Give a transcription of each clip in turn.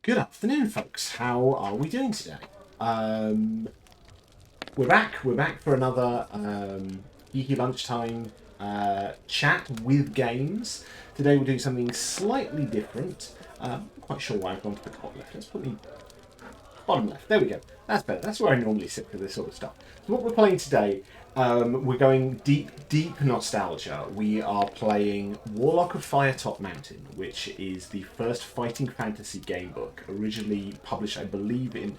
Good afternoon, folks. How are we doing today? We're back. We're back for another geeky lunchtime chat with games. Today we're doing something slightly different. I'm not quite sure why I've gone to the top left. Let's put the bottom left. There we go. That's better. That's where I normally sit for this sort of stuff. So what we're playing today, we're going deep nostalgia. We are playing Warlock of Firetop Mountain, which is the first fighting fantasy game book, originally published, I believe, in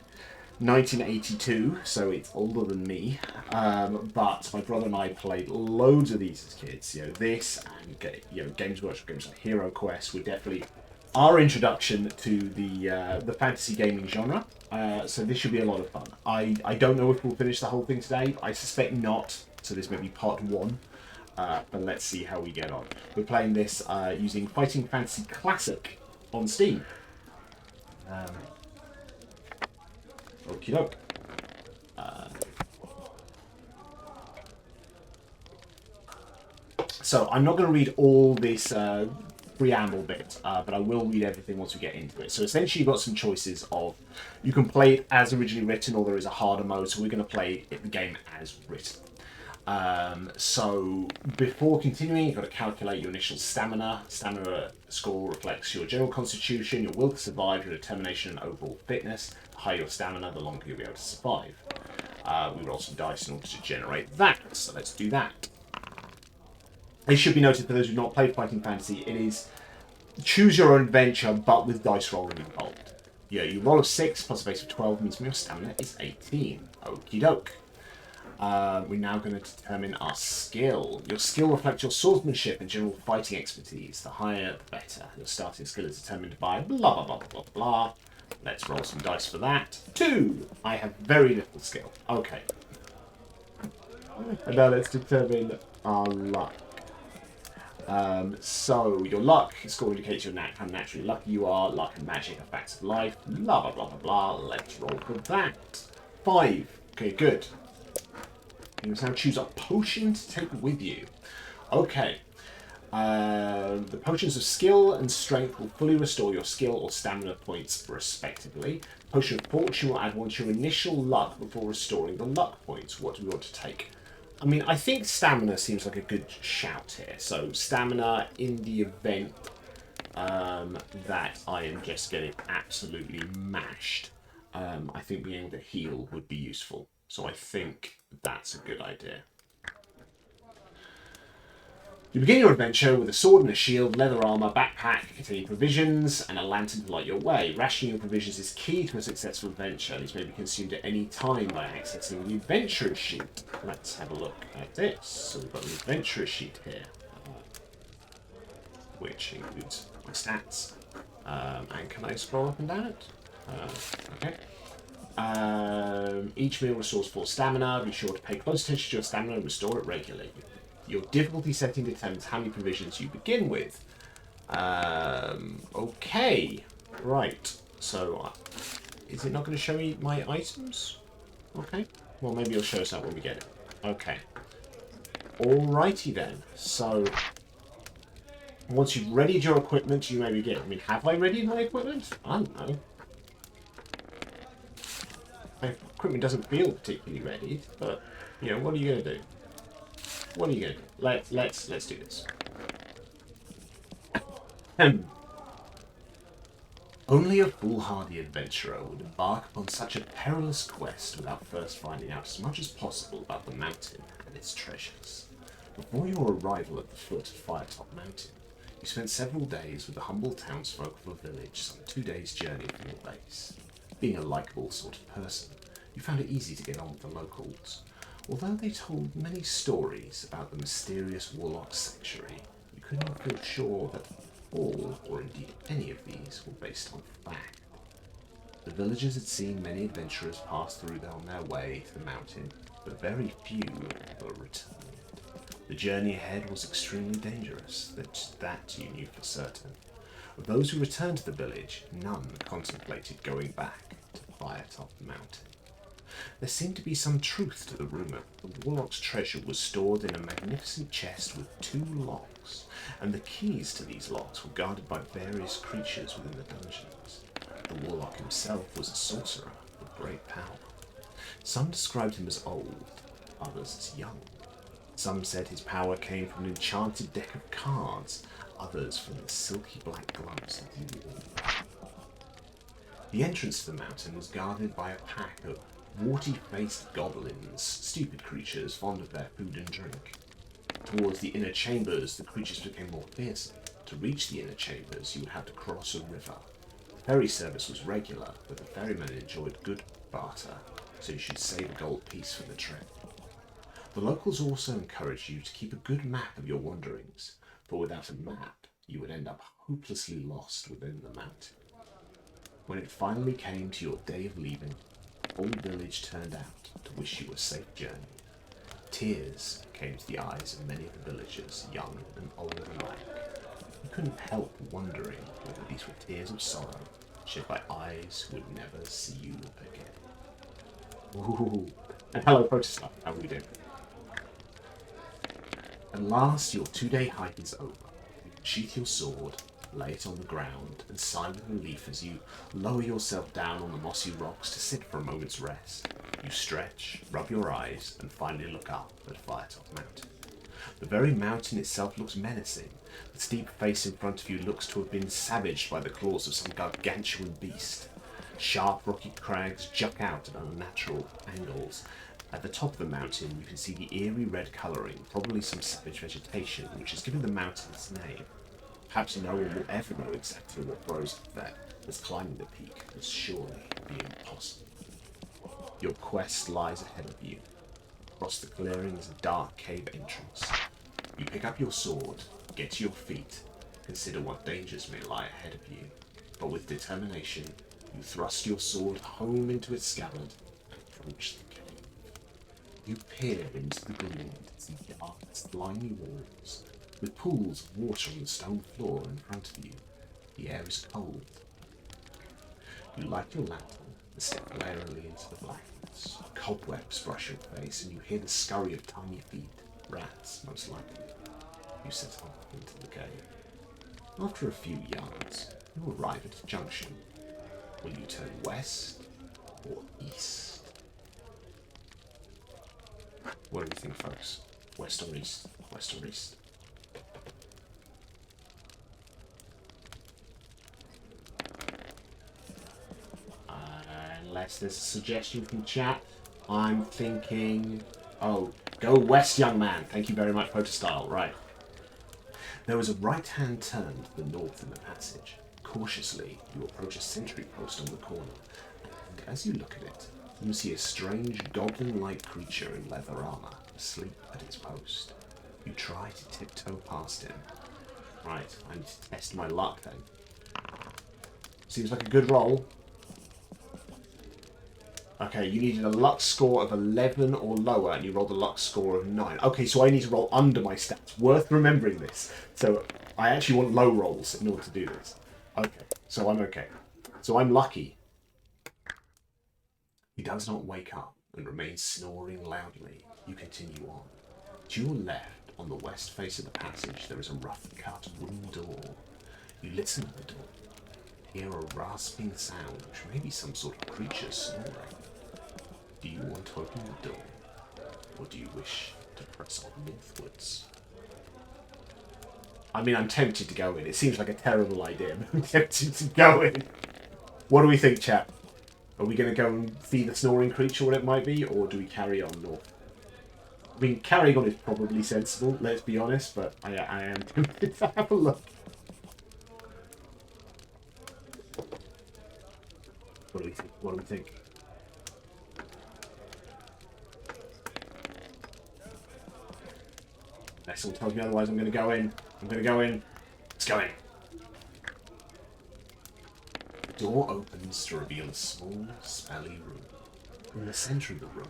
1982, so it's older than me. But my brother and I played loads of these as kids. This and Games Workshop games like Hero Quest were definitely our introduction to the fantasy gaming genre. So this should be a lot of fun. I don't know if we'll finish the whole thing today. I suspect not. So this may be part one. But let's see how we get on. We're playing this using Fighting Fantasy Classic on Steam. Okie doke. So I'm not going to read all this preamble bit, but I will read everything once we get into it. So essentially you've got some choices of, you can play it as originally written or there is a harder mode, so we're going to play the game as written. So before continuing, you've got to calculate your initial stamina. Stamina score reflects your general constitution, your will to survive, your determination and overall fitness. The higher your stamina, the longer you'll be able to survive. We roll some dice in order to generate that, so let's do that. It should be noted for those who've not played Fighting Fantasy, it is choose your own adventure, but with dice rolling involved. Yeah, you roll a 6 plus a base of 12 means your stamina is 18. Okie doke. We're now going to determine our skill. Your skill reflects your swordsmanship and general fighting expertise. The higher, the better. Your starting skill is determined by blah, blah, blah, blah, blah. Let's roll some dice for that. 2. I have very little skill. Okay. And now let's determine our luck. So your luck score indicates how naturally lucky you are. Luck and magic are facts of life. Blah, blah, blah, blah, blah. Let's roll for that. 5. Okay, good. You must now choose a potion to take with you. Okay. The potions of skill and strength will fully restore your skill or stamina points respectively. Potion of fortune will add 1 to your initial luck before restoring the luck points. What do we want to take? I mean, I think stamina seems like a good shout here. So stamina in the event that I am just getting absolutely mashed. I think being able to heal would be useful. So I think that's a good idea. You begin your adventure with a sword and a shield, leather armor, backpack containing provisions, and a lantern to light your way. Rationing your provisions is key to a successful adventure. These may be consumed at any time by accessing the adventurer's sheet. Let's have a look at this. So we've got the adventurer's sheet here, which includes my stats. And can I scroll up and down it? Okay. Each meal restores 4 stamina. Be sure to pay close attention to your stamina and restore it regularly. Your difficulty setting determines how many provisions you begin with. Okay. Right. So, is it not going to show me my items? Okay. Well, maybe it'll show us that when we get it. Okay. Alrighty then. So, once you've readied your equipment, you may begin. I mean, have I readied my equipment? I don't know. My equipment doesn't feel particularly ready, but what are you going to do? What are you going to do? Let's do this. Only a foolhardy adventurer would embark upon such a perilous quest without first finding out as much as possible about the mountain and its treasures. Before your arrival at the foot of Firetop Mountain, you spent several days with the humble townsfolk of a village some 2 days' journey from your base. Being a likeable sort of person, you found it easy to get on with the locals. Although they told many stories about the mysterious Warlock sanctuary, you could not feel sure that all, or indeed any of these, were based on fact. The villagers had seen many adventurers pass through on their way to the mountain, but very few were returned. The journey ahead was extremely dangerous, that you knew for certain. Of those who returned to the village, none contemplated going back to Firetop Mountain. There seemed to be some truth to the rumour that the Warlock's treasure was stored in a magnificent chest with 2 locks, and the keys to these locks were guarded by various creatures within the dungeons. The Warlock himself was a sorcerer with great power. Some described him as old, others as young. Some said his power came from an enchanted deck of cards, others from the silky black gloves that he wore. The entrance to the mountain was guarded by a pack of warty-faced goblins, stupid creatures fond of their food and drink. Towards the inner chambers, the creatures became more fearsome. To reach the inner chambers, you would have to cross a river. Ferry service was regular, but the ferrymen enjoyed good barter, so you should save a gold piece for the trip. The locals also encouraged you to keep a good map of your wanderings, for without a map, you would end up hopelessly lost within the mountain. When it finally came to your day of leaving, the whole village turned out to wish you a safe journey. Tears came to the eyes of many of the villagers, young and old alike. You couldn't help wondering whether these were tears of sorrow, shed by eyes who would never see you again. Ooh. And hello, Protestant. How are we doing? At last, your 2-day hike is over. You sheath your sword, lay it on the ground, and sigh with relief as you lower yourself down on the mossy rocks to sit for a moment's rest. You stretch, rub your eyes, and finally look up at Firetop Mountain. The very mountain itself looks menacing. The steep face in front of you looks to have been savaged by the claws of some gargantuan beast. Sharp rocky crags jut out at unnatural angles. At the top of the mountain, you can see the eerie red colouring, probably some savage vegetation, which has given the mountain its name. Perhaps no one will ever know exactly what grows there, as climbing the peak will surely be impossible. Your quest lies ahead of you. Across the clearing is a dark cave entrance. You pick up your sword, get to your feet, consider what dangers may lie ahead of you, but with determination, you thrust your sword home into its scabbard and approach the cave. You peer into the gloom to see dark, slimy walls, with pools of water on the stone floor in front of you. The air is cold. You light your lantern and step warily into the blackness. Cobwebs brush your face and you hear the scurry of tiny feet, rats most likely. You set off into the cave. After a few yards, you arrive at a junction. Will you turn west or east? What do you think, folks? West or east? West or east? Unless there's a suggestion from chat, I'm thinking... Oh, go west, young man. Thank you very much, Protostyle. Right. There is a right-hand turn to the north in the passage. Cautiously, you approach a sentry post on the corner, and as you look at it, you see a strange goblin-like creature in leather armor, asleep at its post. You try to tiptoe past him. Right, I need to test my luck then. Seems like a good roll. Okay, you needed a luck score of 11 or lower, and you rolled a luck score of 9. Okay, so I need to roll under my stats. Worth remembering this. So I actually want low rolls in order to do this. Okay, so I'm okay. So I'm lucky. He does not wake up and remains snoring loudly. You continue on. To your left, on the west face of the passage, there is a rough-cut wooden door. You listen at the door. Hear a rasping sound, which may be some sort of creature snoring. Do you want to open the door, or do you wish to press on northwards? I mean, I'm tempted to go in. It seems like a terrible idea, but I'm tempted to go in. What do we think, chap? Are we going to go and feed the snoring creature what it might be, or do we carry on north? I mean, carrying on is probably sensible, let's be honest, but I am tempted to have a look. What do we think? What do we think? Unless someone tells me otherwise, I'm going to go in. I'm going to go in. Let's go in. The door opens to reveal a small, smelly room. In the centre of the room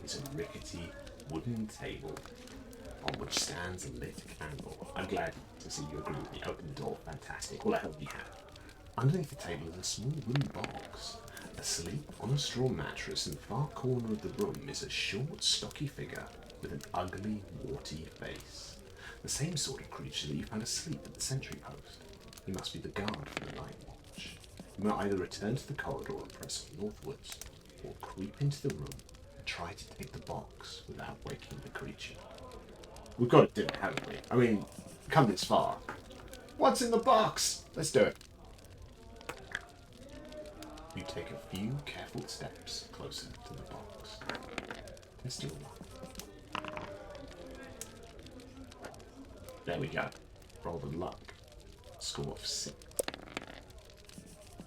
is a rickety wooden table on which stands a lit candle. I'm glad to see you agree with me. Open the door. Fantastic. All I hope you have. Underneath the table is a small wooden box. Asleep on a straw mattress in the far corner of the room is a short, stocky figure with an ugly, warty face. The same sort of creature that you found asleep at the sentry post. He must be the guard for the night watch. You may either return to the corridor and press northwards, or creep into the room and try to take the box without waking the creature. We've got to do it, haven't we? I mean, come this far. What's in the box? Let's do it. You take a few careful steps closer to the box. Test your luck. There we go. Roll the luck. Score of 6.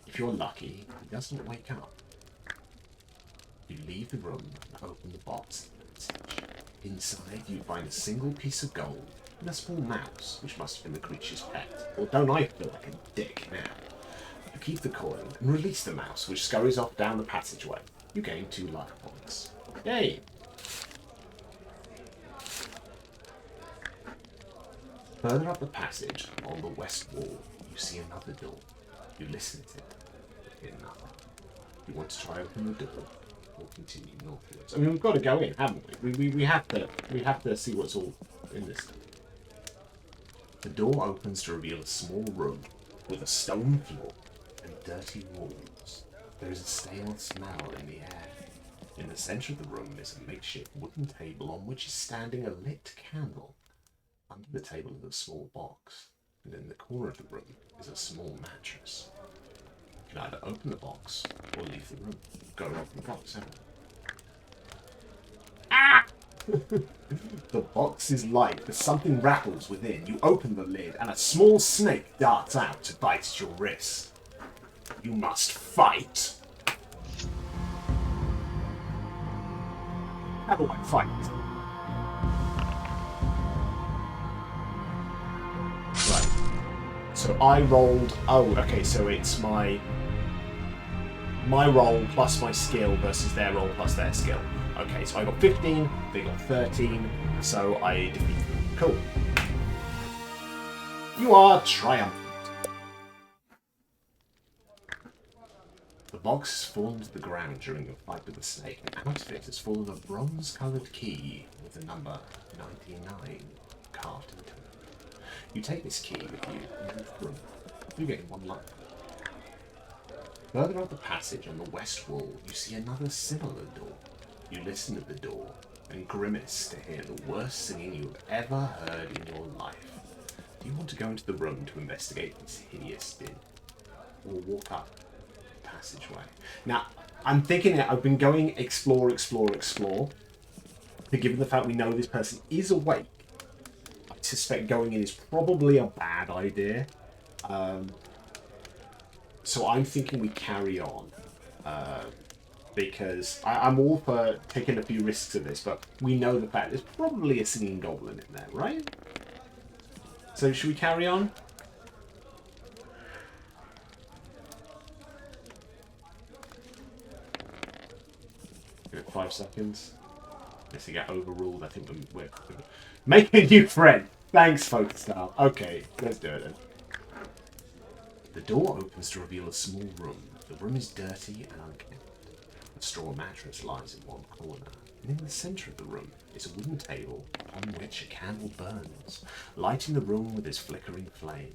If you're lucky, he doesn't wake up. You leave the room and open the box. Inside, you find a single piece of gold and a small mouse, which must have been the creature's pet. Or don't I feel like a dick now? You keep the coin and release the mouse, which scurries off down the passageway. You gain 2 luck points. Yay! Further up the passage, on the west wall, you see another door. You listen to it, but hear nothing. You want to try open the door, or continue northwards. I mean, we've got to go in, haven't we? We have to see what's all in this. The door opens to reveal a small room with a stone floor and dirty walls. There is a stale smell in the air. In the centre of the room is a makeshift wooden table on which is standing a lit candle. Under the table is a small box, and in the corner of the room is a small mattress. You can either open the box or leave the room. Go open the box, haven't you? Ah! The box is light, but something rattles within. You open the lid, and a small snake darts out to bite at your wrist. You must fight. How do I fight? Right. So I rolled. Oh, okay. So it's my roll plus my skill versus their roll plus their skill. Okay. So I got 15. They got 13. So I defeat them. Cool. You are triumphant. The box has fallen to the ground during your fight with the snake, and out of it has fallen a bronze-coloured key with the number 99 carved into it. You take this key with you and move through. You gain 1 luck. Further up the passage on the west wall, you see another similar door. You listen at the door and grimace to hear the worst singing you've ever heard in your life. Do you want to go into the room to investigate this hideous din, or walk up passageway? Now, I'm thinking that I've been going explore. But given the fact we know this person is awake, I suspect going in is probably a bad idea. So I'm thinking we carry on. Because I'm all for taking a few risks of this, but we know the fact there's probably a singing goblin in there, right? So should we carry on? Give it 5 seconds. Unless we get overruled, I think we're make a new friend. Thanks, Folkstar. Okay, let's do it then. The door opens to reveal a small room. The room is dirty and unkempt. A straw mattress lies in one corner, and in the centre of the room is a wooden table on which a candle burns, lighting the room with its flickering flame.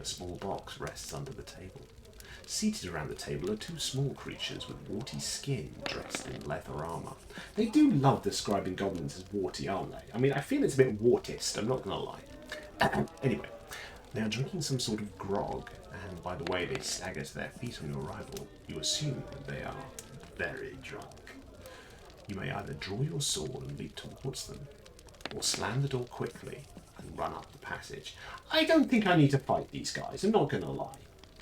A small box rests under the table. Seated around the table are 2 small creatures with warty skin dressed in leather armour. They do love describing goblins as warty, aren't they? I mean, I feel it's a bit wartist, I'm not going to lie. Anyway, they are drinking some sort of grog, and by the way they stagger to their feet on your arrival, you assume that they are very drunk. You may either draw your sword and leap towards them, or slam the door quickly and run up the passage. I don't think I need to fight these guys, I'm not going to lie.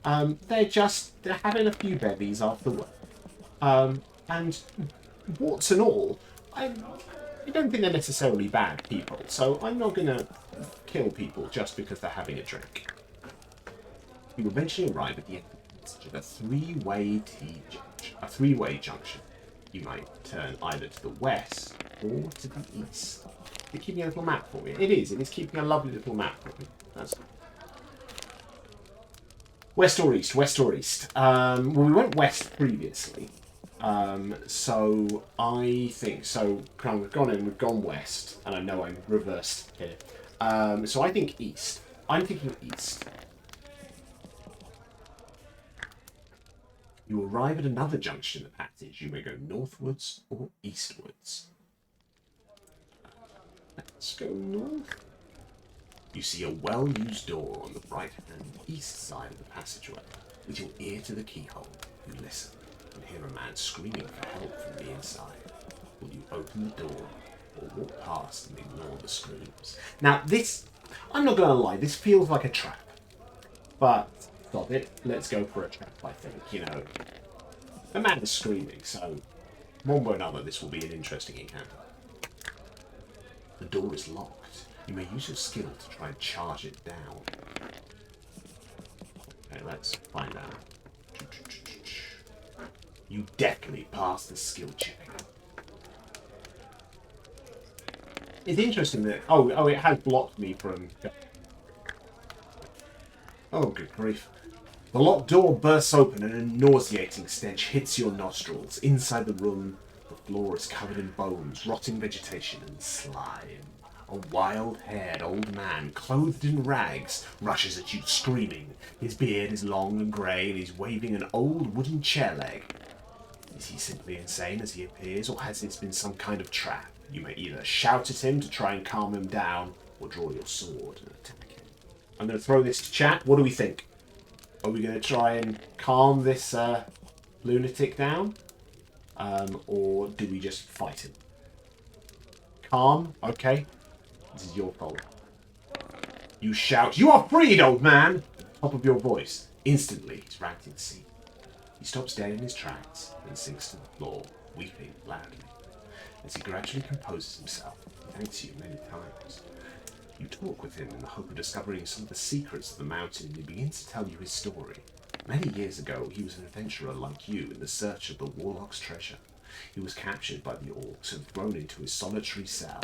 They're having a few bevies after work. And warts and all, I don't think they're necessarily bad people, so I'm not going to kill people just because they're having a drink. You eventually arrive at the end of a three-way junction. You might turn either to the west or to the east. Is it keeping a little map for me? It is keeping a lovely little map for me. That's west or east? West or east? Well, we went west previously. So I think, we've gone west, and I know I'm reversed here. So I think east. I'm thinking east. You arrive at another junction in the passage. You may go northwards or eastwards. Let's go north. You see a well-used door on the right-hand east side of the passageway. With your ear to the keyhole, you listen and hear a man screaming for help from the inside. Will you open the door or walk past and ignore the screams? Now this, I'm not going to lie, this feels like a trap. But, stop it, let's go for a trap, I think. You know, the man is screaming, so one way or another this will be an interesting encounter. The door is locked. You may use your skill to try and charge it down. Okay, let's find out. You definitely passed the skill check. It's interesting that... Oh, it has blocked me from... Oh, good grief. The locked door bursts open and a nauseating stench hits your nostrils. Inside the room, the floor is covered in bones, rotting vegetation, and slime. A wild-haired old man, clothed in rags, rushes at you screaming. His beard is long and grey, and he's waving an old wooden chair leg. Is he simply insane as he appears, or has this been some kind of trap? You may either shout at him to try and calm him down, or draw your sword and attack him. I'm going to throw this to chat. What do we think? Are we going to try and calm this lunatic down? Or do we just fight him? Calm? Okay. This is your fault. You shout, "You are freed, old man!" at the top of your voice. Instantly, he's wrapped in sea. He stops dead in his tracks and sinks to the floor, weeping loudly. As he gradually composes himself, he thanks you many times. You talk with him in the hope of discovering some of the secrets of the mountain, and he begins to tell you his story. Many years ago, he was an adventurer like you in the search of the Warlock's treasure. He was captured by the orcs and thrown into his solitary cell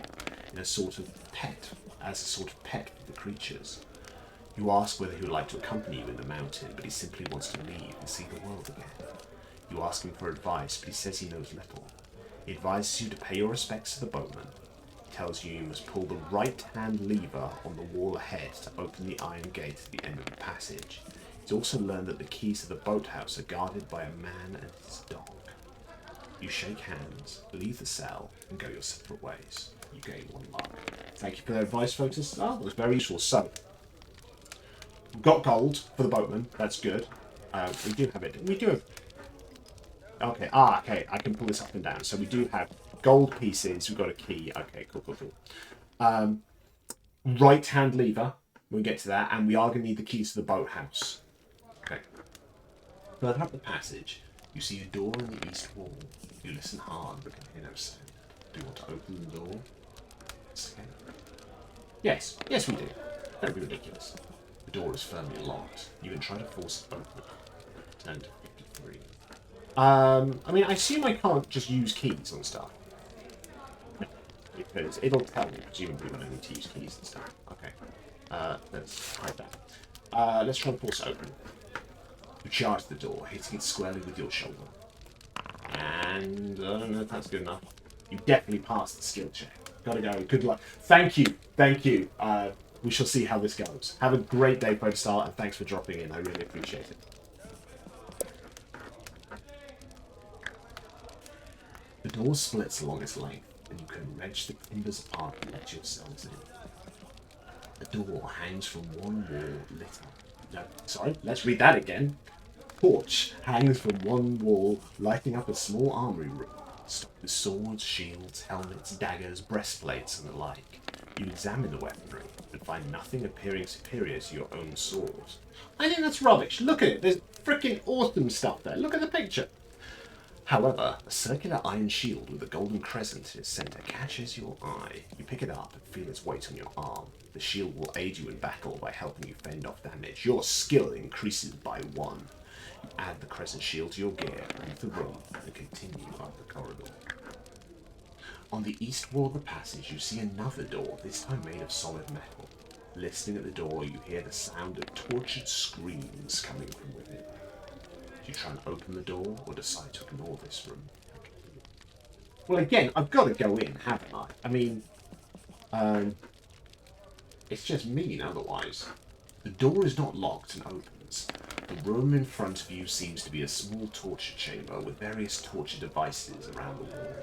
as a sort of pet for the creatures. You ask whether he would like to accompany you in the mountain, but he simply wants to leave and see the world again. You ask him for advice, but he says he knows little. He advises you to pay your respects to the boatman. He tells you you must pull the right-hand lever on the wall ahead to open the iron gate at the end of the passage. He's also learned that the keys to the boathouse are guarded by a man and his dog. You shake hands, leave the cell, and go your separate ways. You gain 1 luck. Thank you for that advice, folks. That was very useful. So, we've got gold for the boatman. That's good. We do have it. We do have... Okay, okay. I can pull this up and down. So we do have gold pieces. We've got a key. Okay, cool. Right-hand lever. We'll get to that. And we are going to need the keys to the boathouse. Okay. Further up the passage, you see a door in the east wall. You listen hard, but can hear no sound. Do you want to open the door? Yes, we do. Don't be ridiculous. The door is firmly locked. You can try to force it open. Turn to 53. I mean, I assume I can't just use keys on stuff. No, because it'll tell me, presumably, when I need to use keys and stuff. Okay. Let's hide that. Let's try and force it open. You charge the door, hitting it squarely with your shoulder. And I don't know if that's good enough. You definitely passed the skill check. Gotta go. Good luck. Thank you. We shall see how this goes. Have a great day, Star, and thanks for dropping in. I really appreciate it. The door splits along its length, and you can wrench the timbers apart and let yourselves in. The door hangs from one wall lit up. No, sorry, let's read that again. Porch hangs from one wall, lighting up a small armory room, stocked with swords, shields, helmets, daggers, breastplates, and the like. You examine the weaponry, but find nothing appearing superior to your own sword. I think that's rubbish. Look at it. There's freaking awesome stuff there. Look at the picture. However, a circular iron shield with a golden crescent in its center catches your eye. You pick it up and feel its weight on your arm. The shield will aid you in battle by helping you fend off damage. Your skill increases by 1. You add the crescent shield to your gear, leave the room, and continue up the corridor. On the east wall of the passage, you see another door, this time made of solid metal. Listening at the door, you hear the sound of tortured screams coming from within. Do you try and open the door, or decide to ignore this room? Well, again, I've got to go in, haven't I? I mean, it's just mean otherwise. The door is not locked and opens. The room in front of you seems to be a small torture chamber with various torture devices around the wall.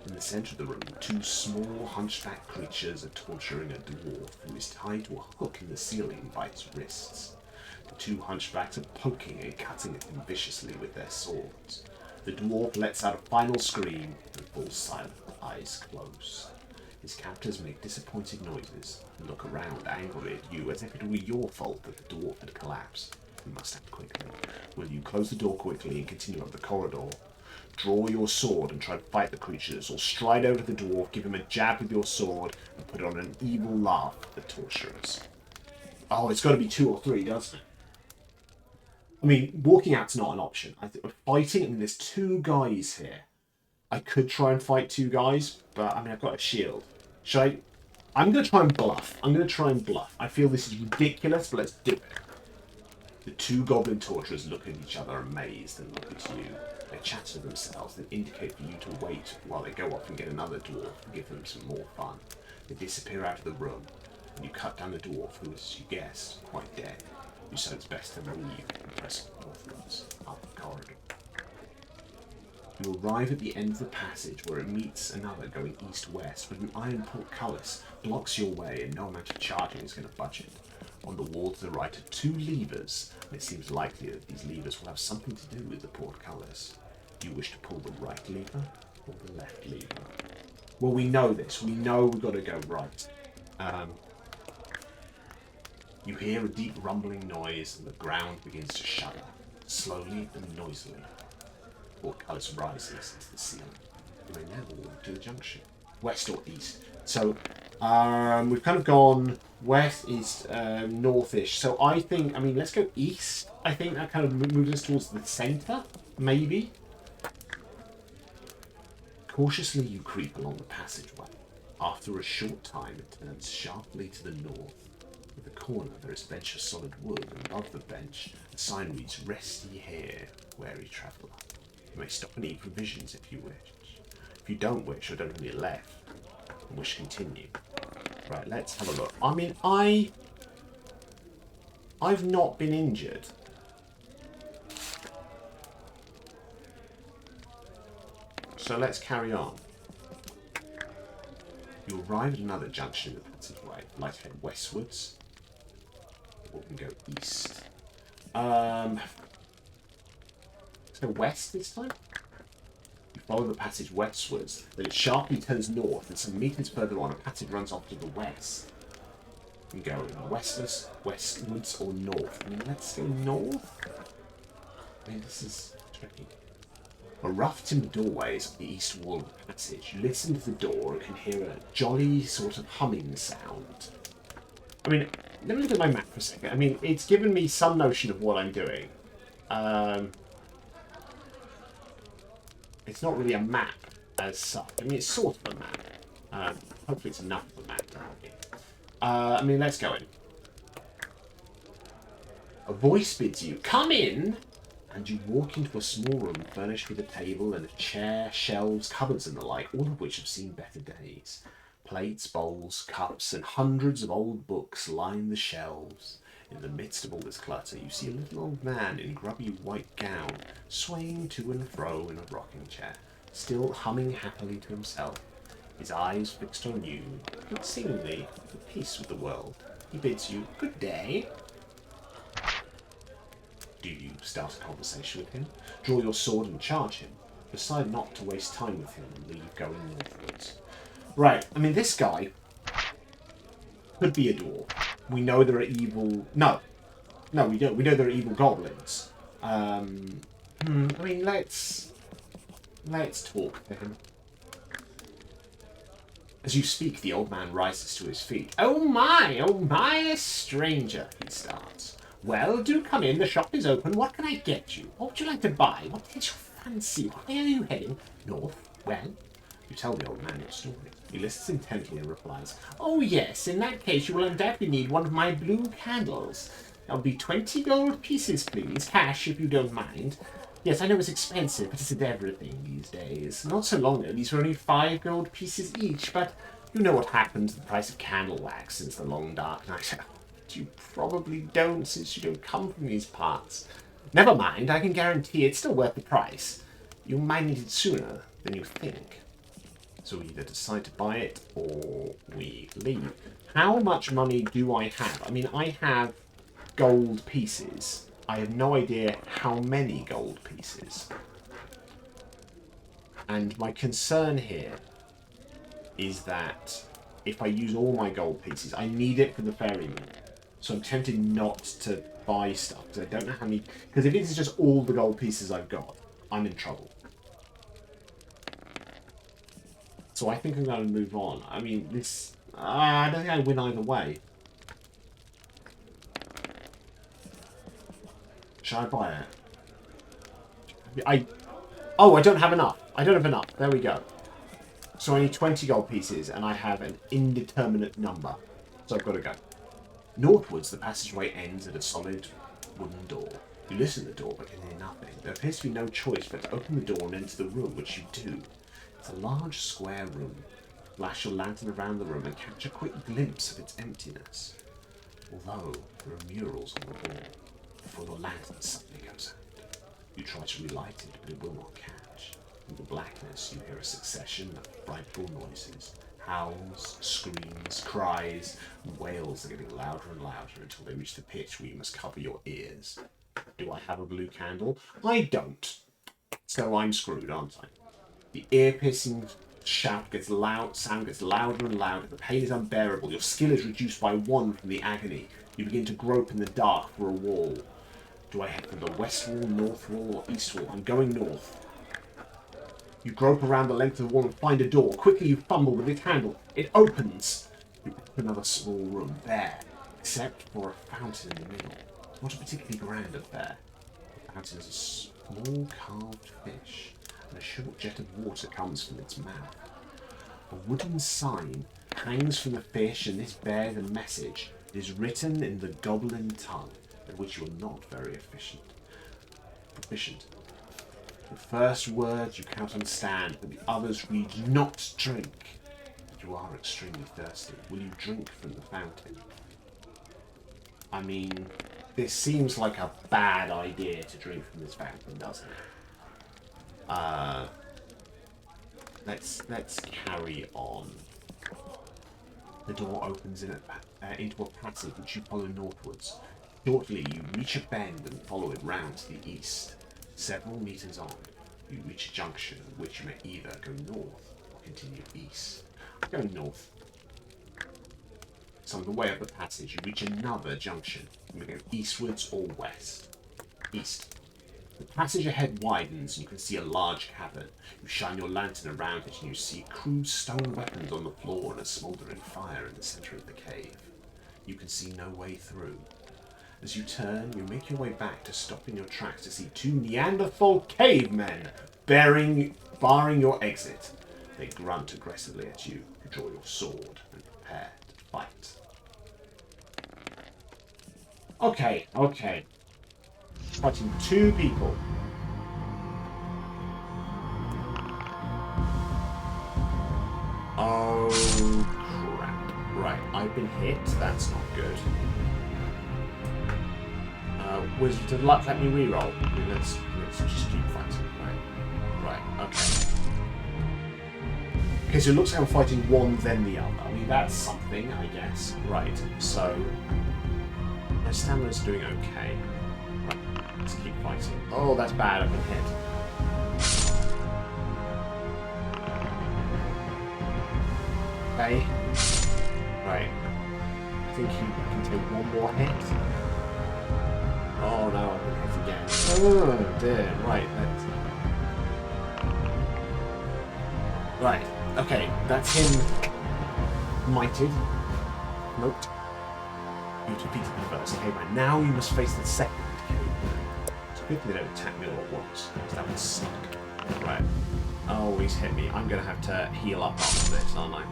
In the center of the room, two small hunchback creatures are torturing a dwarf who is tied to a hook in the ceiling by his wrists. The two hunchbacks are poking and cutting at him viciously with their swords. The dwarf lets out a final scream and falls silent, eyes closed. His captors make disappointed noises and look around angrily at you as if it were your fault that the dwarf had collapsed. You must act quickly. Will you close the door quickly and continue up the corridor? Draw your sword and try to fight the creatures, or stride over to the dwarf, give him a jab with your sword, and put on an evil laugh at the torturers. Oh, it's got to be 2 or 3, doesn't it? I mean, walking out's not an option. Fighting, I mean, there's 2 guys here. I could try and fight 2 guys, but I mean, I've got a shield. Should I? I'm going to try and bluff. I feel this is ridiculous, but let's do it. The 2 goblin torturers look at each other amazed and look at you. They chatter to themselves and indicate for you to wait while they go off and get another dwarf and give them some more fun. They disappear out of the room, and you cut down the dwarf who, as you guessed, quite dead. You said it's best to leave and press northwards up the corridor. You arrive at the end of the passage where it meets another going east-west, but an iron portcullis blocks your way and no amount of charging is going to budge it. On the wall to the right are 2 levers, and it seems likely that these levers will have something to do with the portcullis. Do you wish to pull the right lever or the left lever? Well, we know this. We know we've got to go right. You hear a deep rumbling noise and the ground begins to shudder, slowly and noisily. The portcullis rises into the ceiling. You may now walk to the junction, west or east. So, we've kind of gone west, east, northish. So I think, I mean, let's go east. I think that kind of moves us towards the centre, maybe. Cautiously you creep along the passageway. After a short time it turns sharply to the north. At the corner there is a bench of solid wood, and above the bench a sign reads, "Rest ye here, wary traveller." You may stop and eat provisions if you wish. If you don't wish or don't have any left, and wish to continue. Right, let's have a look. I mean, I've not been injured. So let's carry on. You arrive at another junction in the passageway. Light head westwards. Or we can go east. Let's go west this time. You follow the passage westwards, then it sharply turns north, and some meters further on, a passage runs off to the west. You can go westwards, or north. I mean, let's go north. I mean, this is tricky. A rough timber doorway is on the east wall of the passage. You listen to the door and can hear a jolly sort of humming sound. I mean, let me look at my map for a second. I mean, it's given me some notion of what I'm doing. It's not really a map as such. I mean, it's sort of a map. Hopefully it's enough of a map to help me. I mean, let's go in. A voice bids you, "Come in!" And you walk into a small room furnished with a table and a chair, shelves, cupboards and the like, all of which have seen better days. Plates, bowls, cups, and hundreds of old books line the shelves. In the midst of all this clutter, you see a little old man in grubby white gown, swaying to and fro in a rocking chair, still humming happily to himself, his eyes fixed on you, but seemingly at peace with the world. He bids you good day. Do you start a conversation with him? Draw your sword and charge him? Decide not to waste time with him and leave going northwards. Right, I mean, this guy could be a dwarf. We know there are evil... No, we don't. We know there are evil goblins. I mean, let's talk to him. As you speak, the old man rises to his feet. Oh my, a stranger, he starts. Well, do come in. The shop is open. What can I get you? What would you like to buy? What takes your fancy? Where are you heading? North? Well? You tell the old man your story. He listens intently and replies, "Oh yes, in that case you will undoubtedly need one of my blue candles. That'll be 20 gold pieces, please. Cash, if you don't mind. Yes, I know it's expensive, but isn't everything these days? Not so long ago, these were only 5 gold pieces each, but you know what happened to the price of candle wax since the long dark night. You probably don't, since you don't come from these parts. Never mind, I can guarantee it's still worth the price. You might need it sooner than you think. So we either decide to buy it or we leave. How much money do I have? I mean, I have gold pieces. I have no idea how many gold pieces. And my concern here is that if I use all my gold pieces, I need it for the ferryman. So I'm tempted not to buy stuff because I don't know how many. Because if it's just all the gold pieces I've got, I'm in trouble. So I think I'm going to move on. I mean, this... I don't think I win either way. Shall I buy it? Oh, I don't have enough. I don't have enough. There we go. So I need 20 gold pieces, and I have an indeterminate number. So I've got to go. Northwards, the passageway ends at a solid wooden door. You listen to the door, but can hear nothing. There appears to be no choice but to open the door and enter the room, which you do. It's a large square room. Flash your lantern around the room and catch a quick glimpse of its emptiness. Although there are murals on the wall, before your lantern suddenly goes out. You try to relight it, but it will not catch. In the blackness, you hear a succession of frightful noises. Howls, screams, cries, and wails are getting louder and louder until they reach the pitch where you must cover your ears. Do I have a blue candle? I don't. So I'm screwed, aren't I? The ear-piercing sound gets louder and louder. The pain is unbearable. Your skill is reduced by 1 from the agony. You begin to grope in the dark for a wall. Do I head for the west wall, north wall, or east wall? I'm going north. You grope around the length of the wall and find a door. Quickly you fumble with its handle. It opens. You enter another small room, bare, except for a fountain in the middle. Not a particularly grand affair. The fountain is a small carved fish, and a short jet of water comes from its mouth. A wooden sign hangs from the fish, and this bears a message. It is written in the goblin tongue, at which you are not very proficient. The first words you cannot understand, but the others read, "Not drink." But you are extremely thirsty. Will you drink from the fountain? I mean, this seems like a bad idea to drink from this fountain, doesn't it? Let's carry on. The door opens into a passage which you follow northwards. Shortly, you reach a bend and follow it round to the east. Several meters on, you reach a junction at which you may either go north or continue east. Going north. So on the way up the passage, you reach another junction. You may go eastwards or west. East. The passage ahead widens and you can see a large cavern. You shine your lantern around it and you see crude stone weapons on the floor and a smouldering fire in the center of the cave. You can see no way through. As you turn, you make your way back to stop in your tracks to see 2 Neanderthal cavemen barring your exit. They grunt aggressively at you. You draw your sword and prepare to fight. Okay. Fighting 2 people. Oh, crap. Right, I've been hit. That's not good. Wizard of Luck, let me reroll. I mean, let's just keep fighting. Right, okay. Okay, so it looks like I'm fighting one, then the other. I mean, that's something, I guess. Right, so... my stamina's doing okay. Right, let's keep fighting. Oh, that's bad, I've been hit. Okay. Right. I think you can take one more hit. Oh no, I'm going to hit again. Oh dear, right, right, okay, that's him mighted. Nope. You defeated the first caveman. Now you must face the second caveman. It's good they don't attack me all at once, because that would suck. Right. Oh, he's hit me. I'm going to have to heal up after this, aren't I?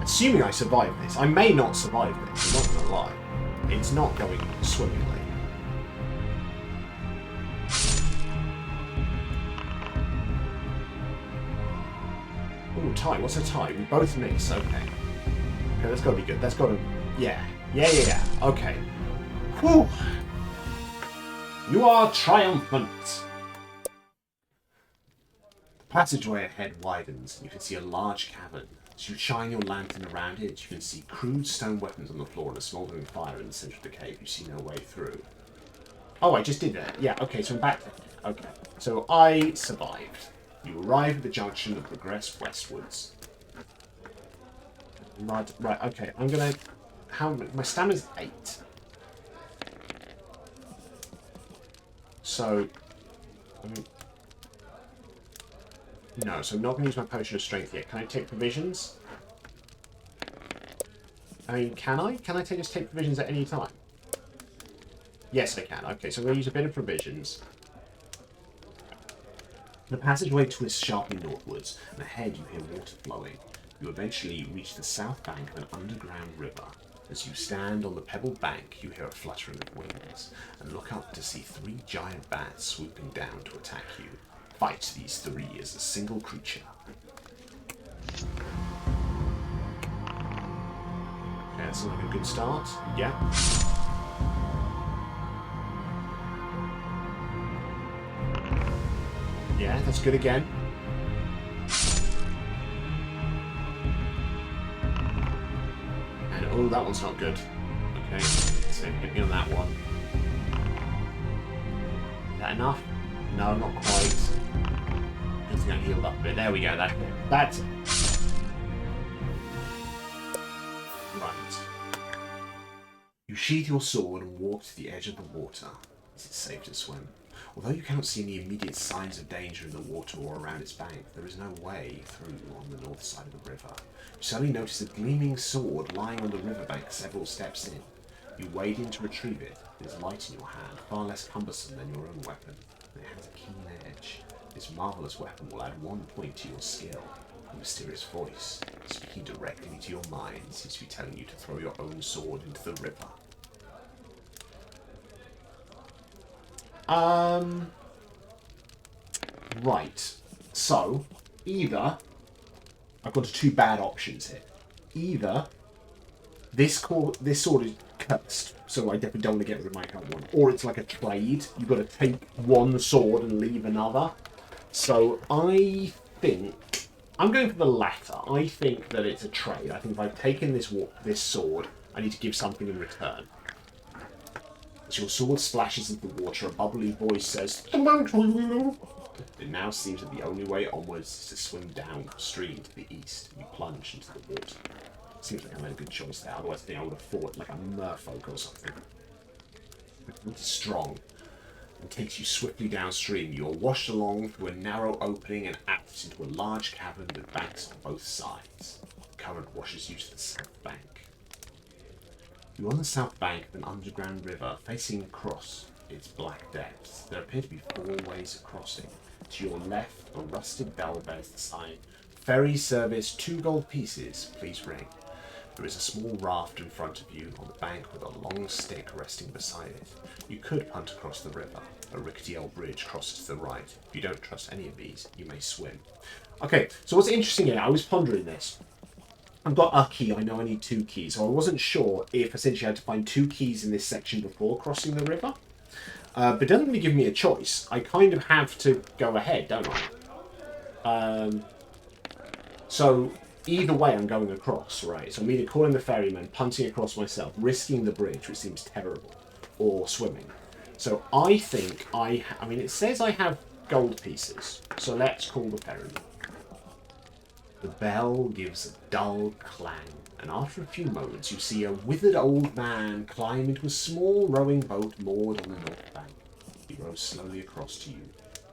Assuming I survive this. I may not survive this, I'm not going to lie. It's not going swimmingly. Ooh, tie. What's a tie? We both miss. Okay. Okay, that's got to be good. That's got to... Yeah. Okay. Whew. You are triumphant. The passageway ahead widens, and you can see a large cavern. As you shine your lantern around it, you can see crude stone weapons on the floor and a smouldering fire in the centre of the cave. You see no way through. Oh, I just did that. Yeah, okay, so I'm back there. Okay, so I survived. You arrive at the junction and progress westwards. Right, okay, I'm gonna... my stamina's 8. So... no, so I'm not going to use my potion of strength yet. Can I take provisions? I mean, can I? Can I just take provisions at any time? Yes, I can. Okay, so I'm going to use a bit of provisions. The passageway twists sharply northwards, and ahead you hear water flowing. You eventually reach the south bank of an underground river. As you stand on the pebbled bank, you hear a fluttering of wings, and look up to see 3 giant bats swooping down to attack you. Fight these 3 as a single creature. Okay, that sounds like a good start. Yeah. Yeah, that's good again. And oh, that one's not good. Okay, so hit me on that one. Is that enough? No, not quite. I think I healed up a bit. There we go, that's it. Right. You sheath your sword and walk to the edge of the water. Is it safe to swim? Although you cannot see any immediate signs of danger in the water or around its bank, there is no way through on the north side of the river. You suddenly notice a gleaming sword lying on the riverbank several steps in. You wade in to retrieve it. It is light in your hand, far less cumbersome than your own weapon. It has a keen edge. This marvellous weapon will add 1 point to your skill. A mysterious voice, speaking directly to your mind, seems to be telling you to throw your own sword into the river. Right. So, either... I've got 2 bad options here. Either this sword is cursed, so I definitely don't want to get rid of my current one. Or it's like a trade. You've got to take one sword and leave another. So I think... I'm going for the latter. I think that it's a trade. I think if I've taken this sword, I need to give something in return. As your sword splashes into the water, a bubbly voice says, it now seems that the only way onwards is to swim downstream to the east. You plunge into the water. Seems like I made a good choice there, otherwise I think I would have fought like a merfolk or something. It's strong and takes you swiftly downstream. You are washed along through a narrow opening and out into a large cavern with banks on both sides. The current washes you to the south bank. You are on the south bank of an underground river facing across its black depths. There appear to be 4 ways of crossing. To your left, a rusted bell bears the sign, "Ferry service, 2 gold pieces, please ring." There is a small raft in front of you on the bank with a long stick resting beside it. You could punt across the river. A rickety old bridge crosses to the right. If you don't trust any of these, you may swim. Okay, so what's interesting here, I was pondering this. I've got a key, I know I need 2 keys, so I wasn't sure if essentially I had to find 2 keys in this section before crossing the river. But it doesn't really give me a choice. I kind of have to go ahead, don't I? So either way I'm going across, right? So I'm either calling the ferryman, punting across myself, risking the bridge, which seems terrible, or swimming. So I think I mean, it says I have gold pieces, so let's call the ferryman. The bell gives a dull clang, and after a few moments you see a withered old man climb into a small rowing boat moored on the north bank. He rows slowly across to you,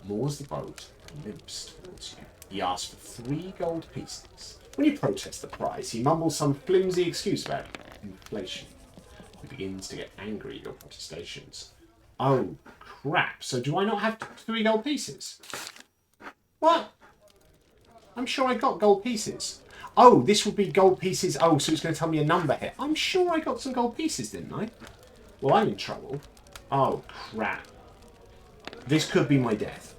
moors the boat, and limps towards you. He asks for 3 gold pieces. When you protest the price, he mumbles some flimsy excuse about inflation. He begins to get angry at your protestations. Oh, crap. So do I not have 3 gold pieces? What? I'm sure I got gold pieces. Oh, this would be gold pieces. Oh, so it's going to tell me a number here. I'm sure I got some gold pieces, didn't I? Well, I'm in trouble. Oh, crap. This could be my death.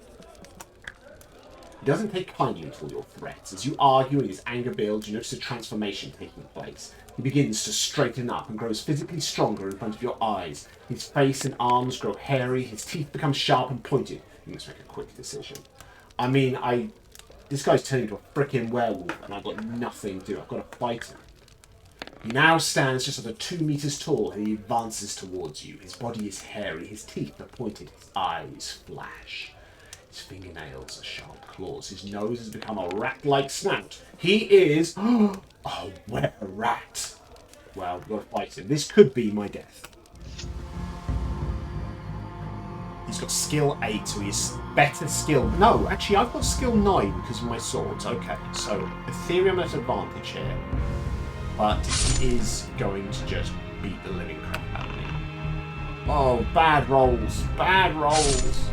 He doesn't take kindly to all your threats. As you argue and his anger builds, you notice a transformation taking place. He begins to straighten up and grows physically stronger in front of your eyes. His face and arms grow hairy, his teeth become sharp and pointed. You must make a quick decision. I mean, this guy's turned into a frickin' werewolf, and I've got nothing to do. I've got to fight him. He now stands just under 2 meters tall, and he advances towards you. His body is hairy, his teeth are pointed, his eyes flash. His fingernails are sharp claws. His nose has become a rat-like snout. He is a were-rat. Well, we've got to fight him. This could be my death. He's got skill 8, so he's better skill. No, actually, I've got skill 9 because of my swords. Okay, so Ethereum at advantage here. But he is going to just beat the living crap out of me. Oh, bad rolls. Bad rolls.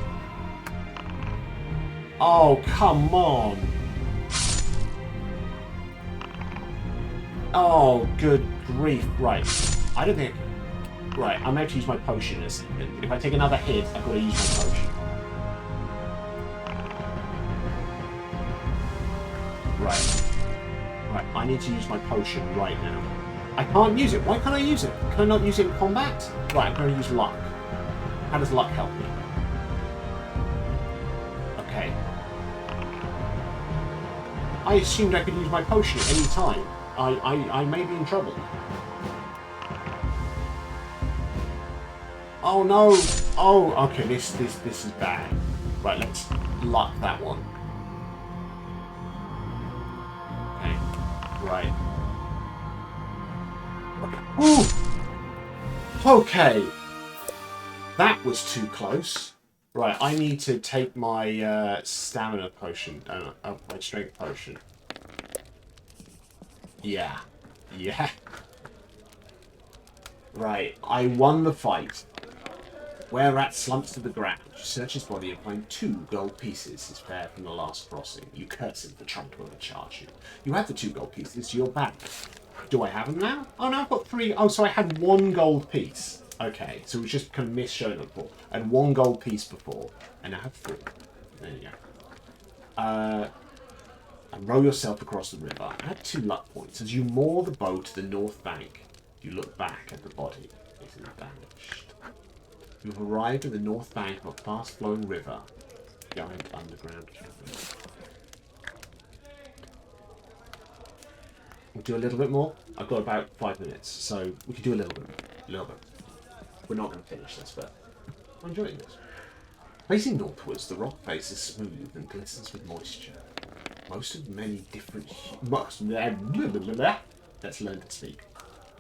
Oh, come on. Oh, good grief. Right. I don't think... Right, I'm going to use my potion in a second. If I take another hit, I've got to use my potion. Right. Right, I need to use my potion right now. I can't use it. Why can't I use it? Can I not use it in combat? Right, I'm going to use luck. How does luck help me? Okay. I assumed I could use my potion at any time. I may be in trouble. Oh no! Oh, okay, this is bad. Right, let's luck that one. Right. Ooh! Okay. That was too close. Right, I need to take my stamina potion, my strength potion. Yeah. Yeah. Right, I won the fight. Were-rat slumps to the ground. You search his body and find 2 gold pieces, his fare from the last crossing. You curse him for trying to overcharge you. You have the 2 gold pieces to your back. Do I have them now? Oh no, I've got 3. Oh, so I had 1 gold piece. Okay, so it was just kind of misshowing it before. I had 1 gold piece before, and I have 3. There you go. And row yourself across the river. Add 2 luck points. As you moor the boat to the north bank, you look back at the body. It is vanished. You've arrived at the north bank of a fast-flowing river, giant underground cavern. We'll do a little bit more. I've got about 5 minutes, so we can do a little bit. We're not going to finish this, but I'm enjoying this. Facing northwards, the rock face is smooth and glistens with moisture. Let's learn to speak.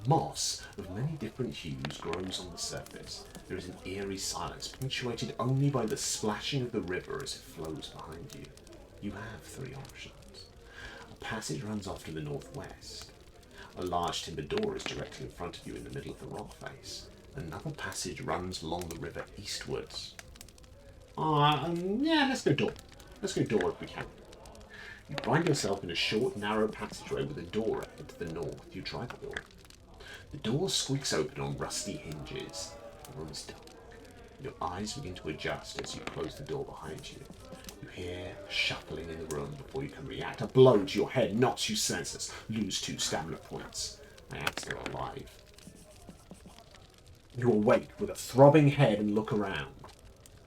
Moss of many different hues grows on the surface. There is an eerie silence, punctuated only by the splashing of the river as it flows behind you. You have 3 options. A passage runs off to the northwest. A large timber door is directly in front of you in the middle of the rock face. Another passage runs along the river eastwards. Yeah, let's go door. Let's go door if we can. You find yourself in a short, narrow passageway with a door ahead to the north. You try the door. The door squeaks open on rusty hinges. The room is dark. Your eyes begin to adjust as you close the door behind you. You hear shuffling in the room before you can react. A blow to your head knocks you senseless. Lose 2 stamina points. I am still alive. You awake with a throbbing head and look around.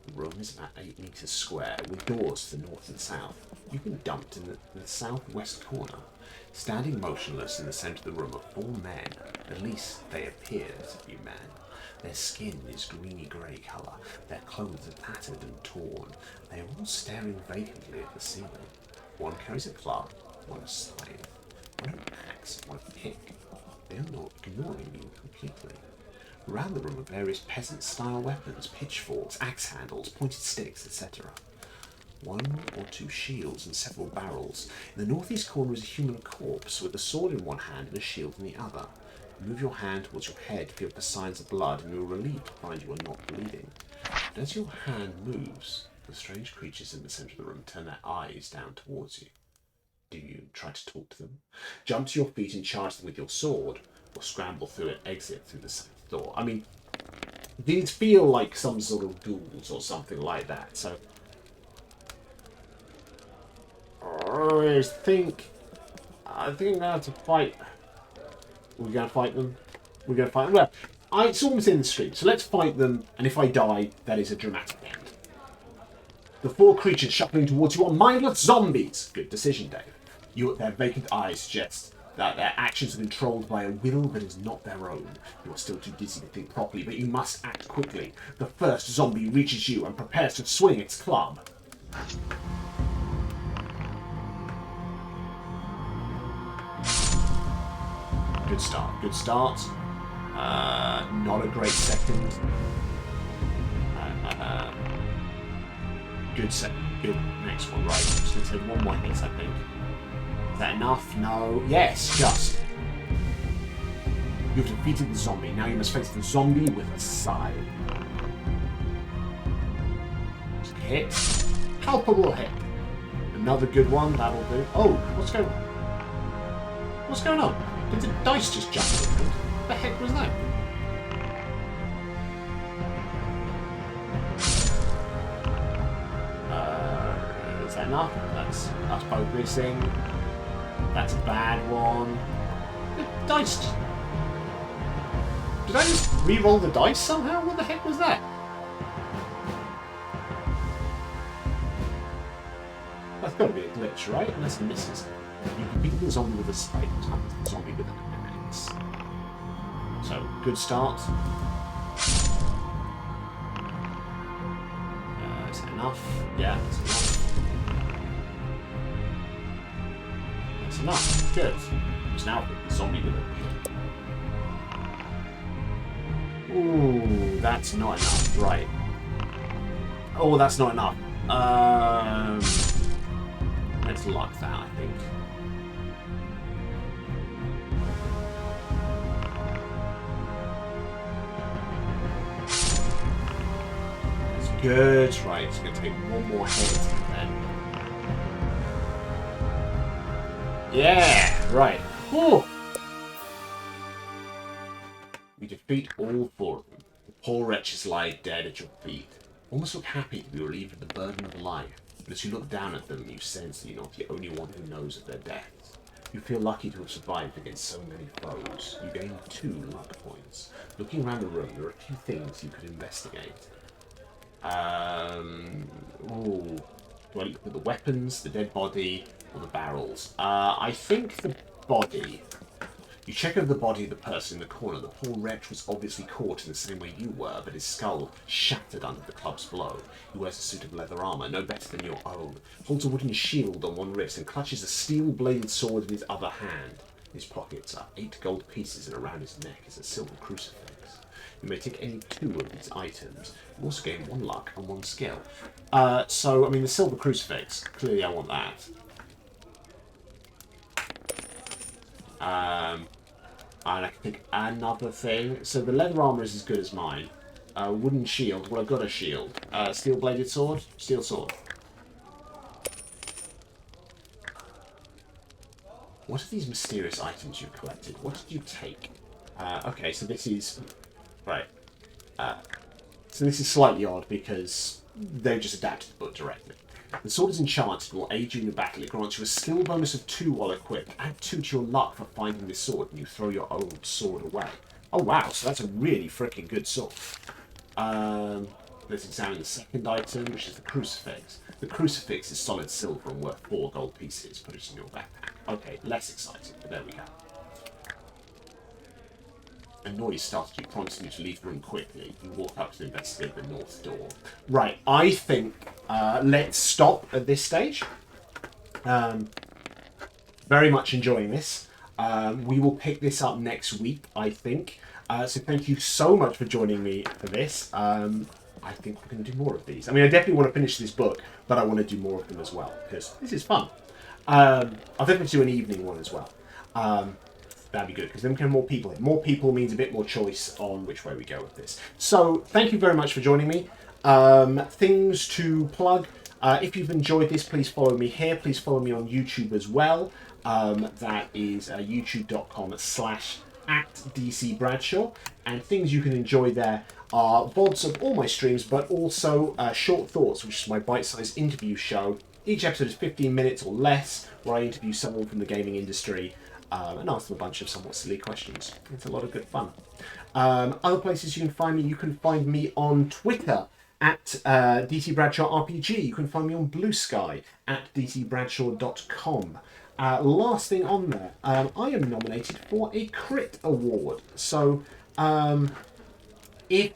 The room is about 8 meters square, with doors to the north and south. You've been dumped in the southwest corner. Standing motionless in the centre of the room are 4 men. At least they appear to be men. Their skin is greeny-grey colour. Their clothes are tattered and torn. They are all staring vacantly at the ceiling. One carries a club, one a scythe, one an axe, one a pick. They are not ignoring you completely. Around the room are various peasant-style weapons, pitchforks, axe handles, pointed sticks, etc. 1 or 2 shields and several barrels. In the northeast corner is a human corpse with a sword in one hand and a shield in the other. You move your hand towards your head, feel the signs of blood, and you are relieved to find you are not bleeding. But as your hand moves, the strange creatures in the centre of the room turn their eyes down towards you. Do you try to talk to them? Jump to your feet and charge them with your sword, or scramble through an exit through the south door? I mean, these feel like some sort of ghouls or something like that, so... I think I'm gonna have to fight. We're gonna fight them. We're gonna fight them. Well, it's almost in the stream, so let's fight them. And if I die, that is a dramatic end. The four creatures shuffling towards you are mindless zombies. Good decision, Dave. Their vacant eyes suggest that their actions are controlled by a will that is not their own. You are still too dizzy to think properly, but you must act quickly. The first zombie reaches you and prepares to swing its club. Good start. Good start. Not a great second. Good second. Good next one. Right. I'm just going to take one more hit, I think. Is that enough? No. Yes, just. You've defeated the zombie. Now you must face the zombie with a scythe. Hit. Palpable hit. Another good one. That'll do. Oh, what's going on? What's going on? Did the dice just jump around? What the heck was that? Is that enough? That's both missing. That's a bad one. The dice. Did I just re-roll the dice somehow? What the heck was that? That's got to be a glitch, right? Unless it misses. You can beat the zombie with a scythe and target the zombie with an axe. So, good start. Is that enough? Yeah, that's enough. That's enough. Good. Just now hit the zombie with it. Ooh, that's not enough. Right. Oh, that's not enough. Let's lock that, I think. That's good. Right, it's going to take one more hit then. Yeah, right. Ooh. We defeat all four of them. The poor wretches lie dead at your feet. Almost look happy to be relieved of the burden of life. But as you look down at them, you sense that you're not the only one who knows of their deaths. You feel lucky to have survived against so many foes. You gain 2 luck points. Looking around the room, there are a few things you could investigate. Ooh. Do I look at the weapons, the dead body, or the barrels? I think the body. You check over the body of the person in the corner. The poor wretch was obviously caught in the same way you were, but his skull shattered under the club's blow. He wears a suit of leather armour, no better than your own, holds a wooden shield on one wrist, and clutches a steel-bladed sword in his other hand. In his pockets are 8 gold pieces, and around his neck is a silver crucifix. You may take any 2 of these items. You also gain 1 luck and 1 skill. So, I mean, the silver crucifix, clearly I want that. And I can pick another thing. So the leather armor is as good as mine. Wooden shield. Well, I've got a shield. Steel-bladed sword. Steel sword. What are these mysterious items you've collected? What did you take? Okay, so this is... Right. So this is slightly odd because they've just adapted the book directly. The sword is enchanted and will aid you in the battle. It grants you a skill bonus of 2 while equipped. Add 2 to your luck for finding this sword, and you throw your own sword away. Oh wow, so that's a really freaking good sword. Let's examine the second item, which is the crucifix. The crucifix is solid silver and worth 4 gold pieces. Put it in your backpack. Okay, less exciting, but there we go. A noise started you, prompting you to leave the room quickly. You walk up to investigate the north door. Right, I think let's stop at this stage. Very much enjoying this. We will pick this up next week, I think. So thank you so much for joining me for this. I think we're going to do more of these. I mean, I definitely want to finish this book, but I want to do more of them as well, because this is fun. I'll definitely do an evening one as well. That'd be good, because then we can have more people in. More people means a bit more choice on which way we go with this. So, thank you very much for joining me. Things to plug. If you've enjoyed this, please follow me here. Please follow me on YouTube as well. That is youtube.com/@DCBradshaw. And things you can enjoy there are VODs of all my streams, but also Short Thoughts, which is my bite-sized interview show. Each episode is 15 minutes or less, where I interview someone from the gaming industry and ask them a bunch of somewhat silly questions. It's a lot of good fun. Other places you can find me on Twitter at DT Bradshaw RPG. You can find me on Blue Sky at dtbradshaw.com. Last thing on there, I am nominated for a Crit Award. So, if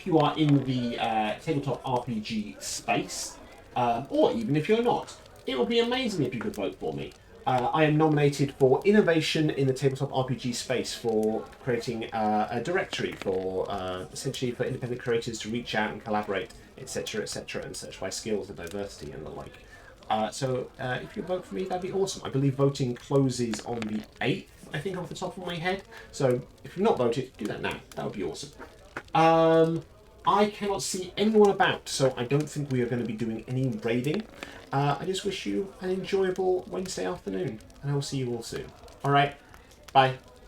you are in the tabletop RPG space, or even if you're not, it would be amazing if you could vote for me. I am nominated for innovation in the tabletop RPG space for creating a directory for essentially for independent creators to reach out and collaborate, etc., and search by skills and diversity and the like. So if you vote for me, that'd be awesome. I believe voting closes on the 8th, I think, off the top of my head. So if you've not voted, do that now. That would be awesome. I cannot see anyone about, so I don't think we are going to be doing any raiding. I just wish you an enjoyable Wednesday afternoon, and I will see you all soon. All right, bye.